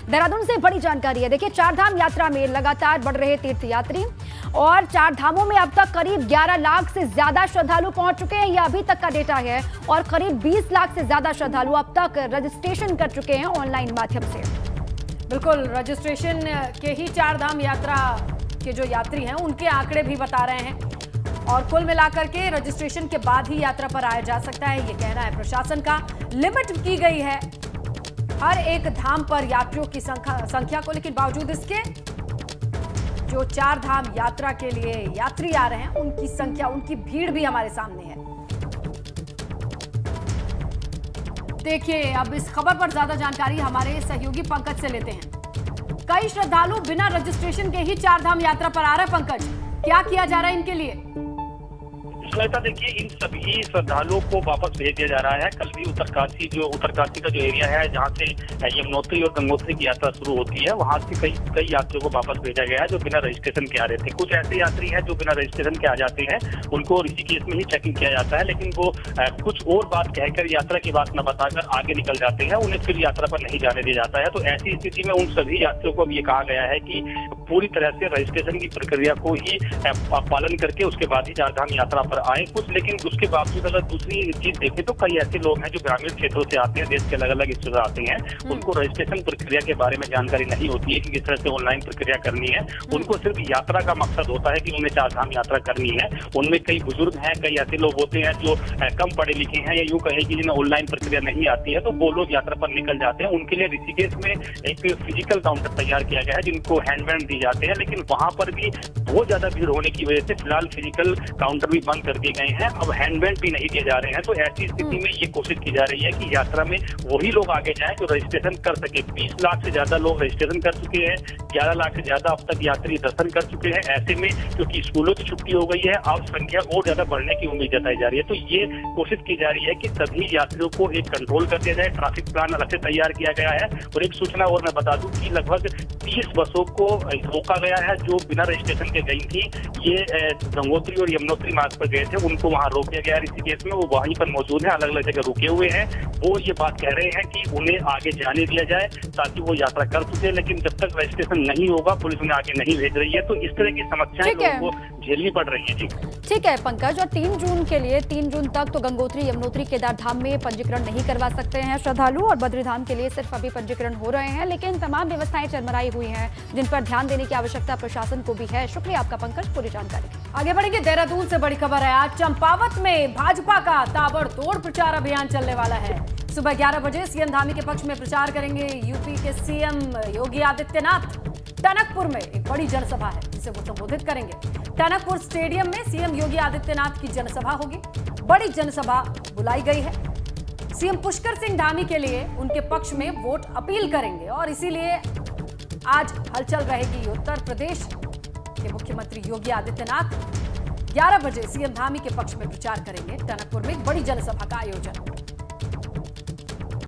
देहरादून से बड़ी जानकारी है। देखिए, चारधाम यात्रा में लगातार बढ़ रहे तीर्थयात्री और चार धामों में अब तक करीब 11 लाख से ज्यादा श्रद्धालु पहुंच चुके हैं। यह अभी तक का डेटा है और करीब 20 लाख से ज्यादा श्रद्धालु अब तक रजिस्ट्रेशन कर चुके हैं ऑनलाइन माध्यम से। बिल्कुल, रजिस्ट्रेशन के ही चारधाम यात्रा के जो यात्री हैं उनके आंकड़े भी बता रहे हैं और कुल मिलाकर के रजिस्ट्रेशन के बाद ही यात्रा पर आया जा सकता है, ये कहना है प्रशासन का। लिमिट की गई है हर एक धाम पर यात्रियों की संख्या को, लेकिन बावजूद इसके जो चार धाम यात्रा के लिए यात्री आ रहे हैं उनकी संख्या, उनकी भीड़ भी हमारे सामने है। देखिए, अब इस खबर पर ज्यादा जानकारी हमारे सहयोगी पंकज से लेते हैं। कई श्रद्धालु बिना रजिस्ट्रेशन के ही चार धाम यात्रा पर आ रहे हैं। पंकज, क्या किया जा रहा है इनके लिए? देखिए, इन सभी श्रद्धालुओं को वापस भेज दिया जा रहा है। कल भी उत्तरकाशी का जो एरिया है जहां से यमुनोत्री और गंगोत्री की यात्रा शुरू होती है, वहां से कई यात्रियों को वापस भेजा गया है जो बिना रजिस्ट्रेशन के आ रहे थे। कुछ ऐसे यात्री हैं जो बिना रजिस्ट्रेशन के आ जाते हैं, उनको ऋषिकेश में ही चेकिंग किया जाता है, लेकिन वो कुछ और बात कहकर यात्रा की बात न बताकर आगे निकल जाते हैं, उन्हें फिर यात्रा पर नहीं जाने दिया जाता है। तो ऐसी स्थिति में उन सभी यात्रियों को अब ये कहा गया है कि पूरी तरह से रजिस्ट्रेशन की प्रक्रिया को ही पालन करके उसके बाद ही चारधाम यात्रा पर आए कुछ। लेकिन उसके बावजूद अगर दूसरी चीज देखें तो कई ऐसे लोग हैं जो ग्रामीण क्षेत्रों से आते हैं, देश के अलग अलग हिस्सों से आते हैं, उनको रजिस्ट्रेशन प्रक्रिया के बारे में जानकारी नहीं होती है कि किस तरह से ऑनलाइन प्रक्रिया करनी है। उनको सिर्फ यात्रा का मकसद होता है कि उन्हें चारधाम यात्रा करनी है। उनमें कई बुजुर्ग हैं, कई ऐसे लोग होते हैं जो कम पढ़े लिखे हैं या यूं कहे कि जिन्हें ऑनलाइन प्रक्रिया नहीं आती है, तो वो लोग यात्रा पर निकल जाते हैं। उनके लिए ऋषिकेश में एक फिजिकल काउंटर तैयार किया गया है जिनको हैंडबैंड दी जाते हैं, लेकिन वहां पर भी बहुत ज्यादा भीड़ होने की वजह से फिलहाल फिजिकल काउंटर भी बंद कर दिए गए हैं। अब हैंडबैंड भी नहीं दिए जा रहे हैं। तो ऐसी स्थिति में ये कोशिश की जा रही है कि यात्रा में वही लोग आगे जाएं जो रजिस्ट्रेशन कर सके। 20 लाख से ज्यादा लोग रजिस्ट्रेशन कर चुके हैं, 11 लाख से ज्यादा अब तक यात्री दर्शन कर चुके हैं। ऐसे में क्योंकि स्कूलों की छुट्टी हो गई है, अब संख्या और ज्यादा बढ़ने की उम्मीद जताई जा रही है। तो ये कोशिश की जा रही है कि सभी यात्रियों को एक कंट्रोल कर दिया जाए। ट्रैफिक प्लान अलग से तैयार किया गया है। और एक सूचना और मैं बता दूं कि लगभग 30 बसों को रोका गया है जो बिना रजिस्ट्रेशन के गई थी। ये गंगोत्री और यमुनोत्री मार्ग पर गए थे, उनको वहां रोक दिया गया ऋषिकेश में। वो वहीं पर मौजूद है, अलग अलग जगह रुके हुए हैं। वो ये बात कह रहे हैं कि उन्हें आगे जाने दिया जाए ताकि वो यात्रा कर सके, लेकिन जब तक रजिस्ट्रेशन नहीं होगा पुलिस उन्हें आगे नहीं भेज रही है। तो इस तरह की समस्याएं लोगों को झेलनी पड़ रही है। जी ठीक है पंकज, और 3 जून के लिए 3 जून तक तो गंगोत्री, यमुनोत्री, केदार धाम में पंजीकरण नहीं करवा सकते हैं श्रद्धालु, और बद्री धाम के लिए सिर्फ अभी पंजीकरण हो रहे हैं, लेकिन तमाम व्यवस्थाएं चरमराई हुई हैं जिन पर ध्यान देने की आवश्यकता प्रशासन को भी है। शुक्रिया आपका पंकज, पूरी जानकारी। आगे बढ़ेंगे। देहरादून से बड़ी खबर है। आज चंपावत में भाजपा का ताबड़तोड़ प्रचार अभियान चलने वाला है। सुबह 11 बजे सीएम धामी के पक्ष में प्रचार करेंगे यूपी के सीएम योगी आदित्यनाथ। टनकपुर में एक बड़ी जनसभा है जिसे वो संबोधित करेंगे। टनकपुर स्टेडियम में सीएम योगी आदित्यनाथ की जनसभा होगी। बड़ी जनसभा बुलाई गई है। सीएम पुष्कर सिंह धामी के लिए उनके पक्ष में वोट अपील करेंगे और इसीलिए आज हलचल रहेगी। उत्तर प्रदेश के मुख्यमंत्री योगी आदित्यनाथ 11 बजे सीएम धामी के पक्ष में प्रचार करेंगे। टनकपुर में एक बड़ी जनसभा का आयोजन।